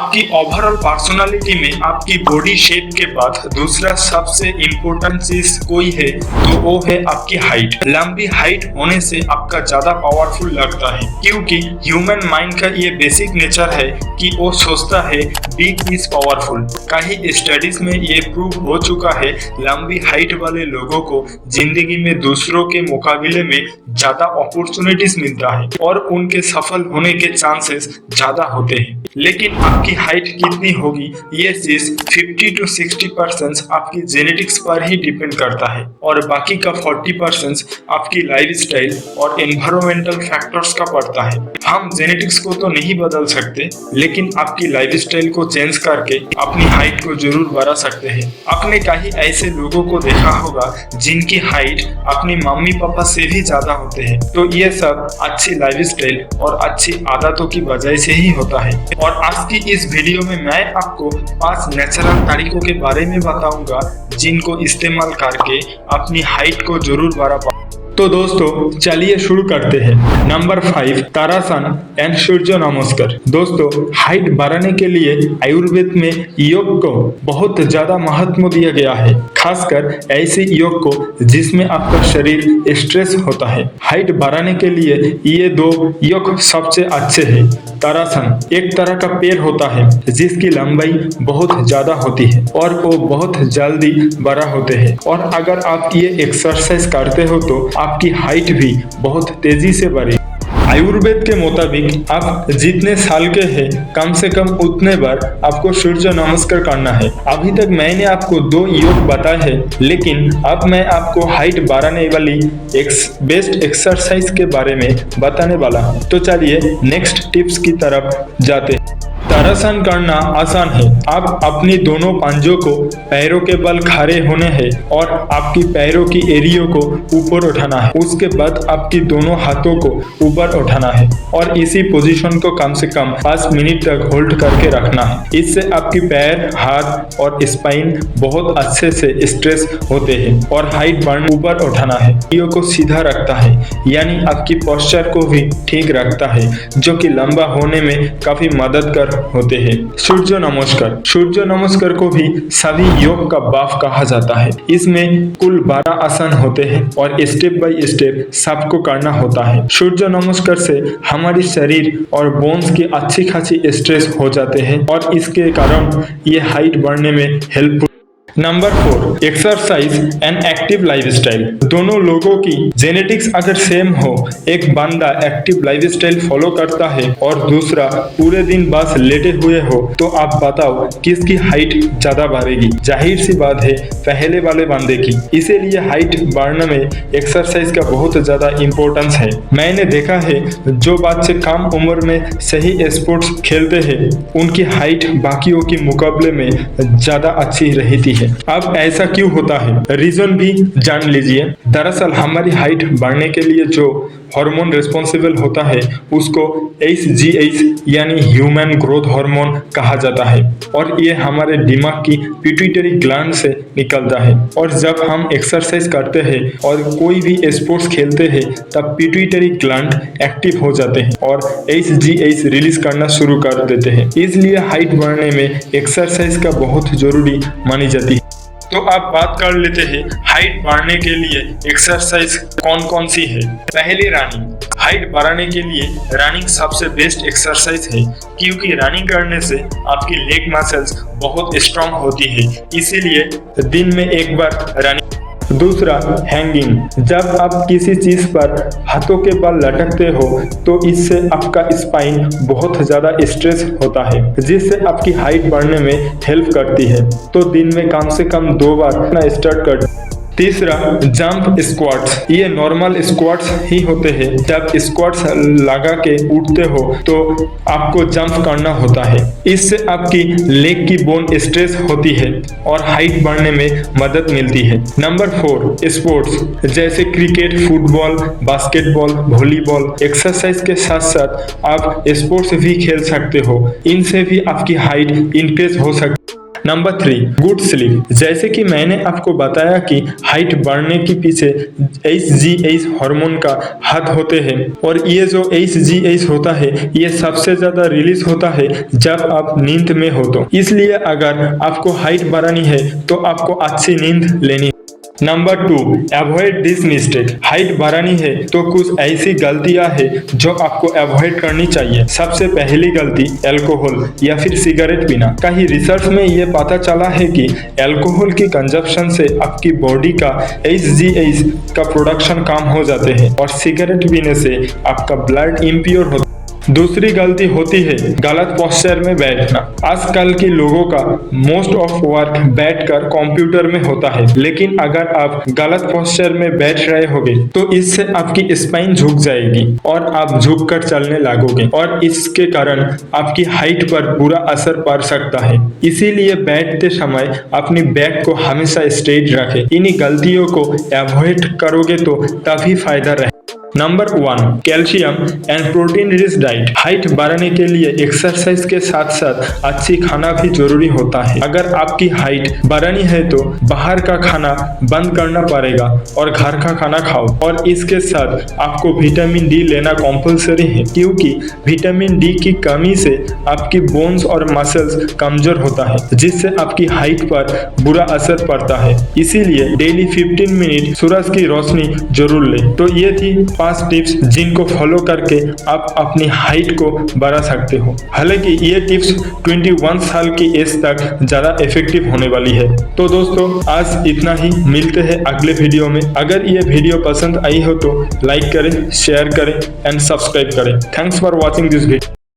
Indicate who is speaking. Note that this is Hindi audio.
Speaker 1: आपकी ओवरऑल पर्सनालिटी में आपकी बॉडी शेप के बाद दूसरा सबसे इम्पोर्टेंट चीज कोई है तो वो है आपकी हाइट। लंबी हाइट होने से आपका ज्यादा पावरफुल लगता है, क्योंकि ह्यूमन माइंड का ये बेसिक नेचर है कि वो सोचता है बिग इज पावरफुल। कई स्टडीज में ये प्रूव हो चुका है, लंबी हाइट वाले लोगों को जिंदगी में दूसरों के मुकाबले में ज्यादा अपॉर्चुनिटीज मिलता है और उनके सफल होने के चांसेस ज्यादा होते हैं। लेकिन आपकी हाइट कितनी होगी ये चीज 50 to 60% आपकी जेनेटिक्स पर ही डिपेंड करता है और बाकी का 40% आपकी लाइफस्टाइल और एनवायरमेंटल फैक्टर्स का पड़ता है। हम जेनेटिक्स को तो नहीं बदल सकते, लेकिन आपकी लाइफस्टाइल को चेंज करके अपनी हाइट को जरूर बढ़ा सकते हैं। आपने कई ऐसे लोगों को देखा होगा जिनकी हाइट अपनी मम्मी पापा से भी ज्यादा होते हैं, तो ये सब अच्छी लाइफस्टाइल और अच्छी आदतों की वजह से ही होता है। और आज की इस वीडियो में मैं आपको 5 नेचुरल तरीकों के बारे में बताऊंगा जिनको इस्तेमाल करके अपनी हाइट को जरूर बढ़ा। तो दोस्तों चलिए शुरू करते हैं। नंबर 5, तारासन एंड सूर्य नमस्कार। दोस्तों, हाइट बढ़ाने के लिए आयुर्वेद में योग को बहुत ज्यादा महत्व दिया गया है, खासकर ऐसे योग को जिसमें आपका शरीर स्ट्रेस होता है। हाइट बढ़ाने के लिए ये 2 योग सबसे अच्छे हैं। तारासन एक तरह का पैर होता है जिसकी लंबाई बहुत ज्यादा होती है और वो बहुत जल्दी बड़ा होते हैं, और अगर आप ये एक्सरसाइज करते हो तो आपकी हाइट भी बहुत तेजी से बढ़ेगी। आयुर्वेद के मुताबिक आप जितने साल के हैं कम से कम उतने बार आपको सूर्य नमस्कार करना है। अभी तक मैंने आपको 2 योग बताए हैं, लेकिन अब मैं आपको हाइट बढ़ाने वाली एक बेस्ट एक्सरसाइज के बारे में बताने वाला हूँ। तो चलिए नेक्स्ट टिप्स की तरफ जाते हैं। तारासन करना आसान है। आप अपनी दोनों पंजों को पैरों के बल खड़े होने हैं और आपकी पैरों की एड़ियों को ऊपर उठाना है। उसके बाद आपकी दोनों हाथों को ऊपर उठाना है और इसी पोजीशन को कम से कम 5 मिनट तक होल्ड करके रखना है। इससे आपकी पैर, हाथ और स्पाइन बहुत अच्छे से स्ट्रेच होते हैं और हाइट बढ़ने ऊपर उठाना है। एड़ियों को सीधा रखता है, यानी आपकी पोस्चर को भी ठीक रखता है, जो कि लंबा होने में काफी मददगार होते हैं। सूर्य नमस्कार। सूर्य नमस्कार को भी सभी योग का बाप कहा जाता है। इसमें कुल 12 आसन होते हैं और स्टेप बाय स्टेप सबको करना होता है। सूर्य नमस्कार से हमारी शरीर और बोन्स की अच्छी खासी स्ट्रेच हो जाते हैं और इसके कारण ये हाइट बढ़ने में helpful. Number 4, exercise and active lifestyle. दोनों लोगों की जेनेटिक्स अगर सेम हो, एक बंदा एक्टिव लाइफस्टाइल फॉलो करता है और दूसरा पूरे दिन बस लेटे हुए हो, तो आप बताओ किसकी हाइट ज्यादा बढ़ेगी? जाहिर सी बात है पहले वाले बंदे की। इसीलिए हाइट बढ़ने में एक्सरसाइज का बहुत ज्यादा इंपॉर्टेंस है। मैंने देखा है जो बच्चे कम उम्र में सही स्पोर्ट्स खेलते हैं उनकी हाइट बाकियों के मुकाबले में ज्यादा अच्छी रहती है। अब ऐसा क्यों होता है, रीजन भी जान लीजिए। दरअसल हमारी हाइट बढ़ने के लिए जो हार्मोन रिस्पॉन्सिबल होता है उसको HGH यानी ह्यूमन ग्रोथ हार्मोन कहा जाता है, और ये हमारे दिमाग की पिट्यूटरी ग्लैंड से निकलता है। और जब हम एक्सरसाइज करते हैं और कोई भी स्पोर्ट्स खेलते हैं तब पिट्यूटरी ग्लैंड एक्टिव हो जाते हैं और HGH रिलीज करना शुरू कर देते हैं। इसलिए हाइट बढ़ने में एक्सरसाइज का बहुत जरूरी मानी जाती है। तो आप बात कर लेते हैं हाइट बढ़ाने के लिए एक्सरसाइज कौन कौन सी है। पहली, रनिंग। हाइट बढ़ाने के लिए रनिंग सबसे बेस्ट एक्सरसाइज है, क्योंकि रनिंग करने से आपकी लेग मसल्स बहुत स्ट्रांग होती है, इसीलिए दिन में एक बार रनिंग। दूसरा, हैंगिंग। जब आप किसी चीज पर हाथों के बल लटकते हो तो इससे आपका स्पाइन बहुत ज्यादा स्ट्रेस होता है, जिससे आपकी हाइट बढ़ने में हेल्प करती है। तो दिन में कम से कम 2 बार स्टार्ट कर। तीसरा, जंप स्क्वाट्स। ये नॉर्मल स्क्वाट्स ही होते हैं। जब स्क्वाट्स लगा के उठते हो तो आपको जंप करना होता है। इससे आपकी लेग की बोन स्ट्रेच होती है और हाइट बढ़ने में मदद मिलती है। नंबर 4, स्पोर्ट्स जैसे cricket, football, basketball, volleyball. Exercise के साथ साथ आप स्पोर्ट्स भी खेल सकते हो, इनसे भी आपकी हाइट इंक्रीज हो सकती है। Number 3, good sleep. जैसे कि मैंने आपको बताया कि हाइट बढ़ने के पीछे HGH हार्मोन का हाथ होते हैं और ये जो HGH होता है ये सबसे ज्यादा रिलीज होता है जब आप नींद में हो तो। इसलिए अगर आपको हाइट बढ़ानी है तो आपको अच्छी नींद लेनी। Number 2, avoid this mistake. Height बढ़ानी है तो कुछ ऐसी गलतियां हैं जो आपको अवॉइड करनी चाहिए। सबसे पहली गलती अल्कोहल या फिर सिगरेट पीना। कहीं रिसर्च में ये पता चला है कि अल्कोहल की कंजप्शन से आपकी बॉडी का HGH का प्रोडक्शन कम हो जाते हैं और सिगरेट पीने से आपका ब्लड इम्प्योर होता है। दूसरी गलती होती है गलत पोस्चर में बैठना। आजकल के लोगों का मोस्ट ऑफ वर्क बैठकर कंप्यूटर में होता है, लेकिन अगर आप गलत पोस्चर में बैठ रहे होगे तो इससे आपकी स्पाइन झुक जाएगी और आप झुककर चलने लगोगे और इसके कारण आपकी हाइट पर बुरा असर पड़ सकता है। इसीलिए बैठते समय अपनी बैक को हमेशा स्ट्रेट रखें। इन्हीं गलतियों को अवॉइड करोगे तो तभी फायदा रहे। Number 1, calcium and protein rich diet. Height बढ़ाने के लिए एक्सरसाइज के साथ साथ अच्छी खाना भी जरूरी होता है। अगर आपकी हाइट बढ़ानी है तो बाहर का खाना बंद करना पड़ेगा और घर का खाना खाओ। और इसके साथ आपको विटामिन डी लेना कंपलसरी है, क्योंकि विटामिन डी की कमी से आपकी बोन्स और मसल्स कमजोर होता है, जिससे आपकी हाइट पर बुरा असर पड़ता है। इसीलिए डेली 15 मिनट सूरज की रोशनी जरूर ले। तो ये थी 5 टिप्स जिनको फॉलो करके आप अपनी हाइट को बढ़ा सकते हो। हालांकि ये टिप्स 21 साल की एज तक ज्यादा इफेक्टिव होने वाली है। तो दोस्तों आज इतना ही, मिलते हैं अगले वीडियो में। अगर ये वीडियो पसंद आई हो तो लाइक करें, शेयर करें एंड सब्सक्राइब करें। Thanks for watching this video.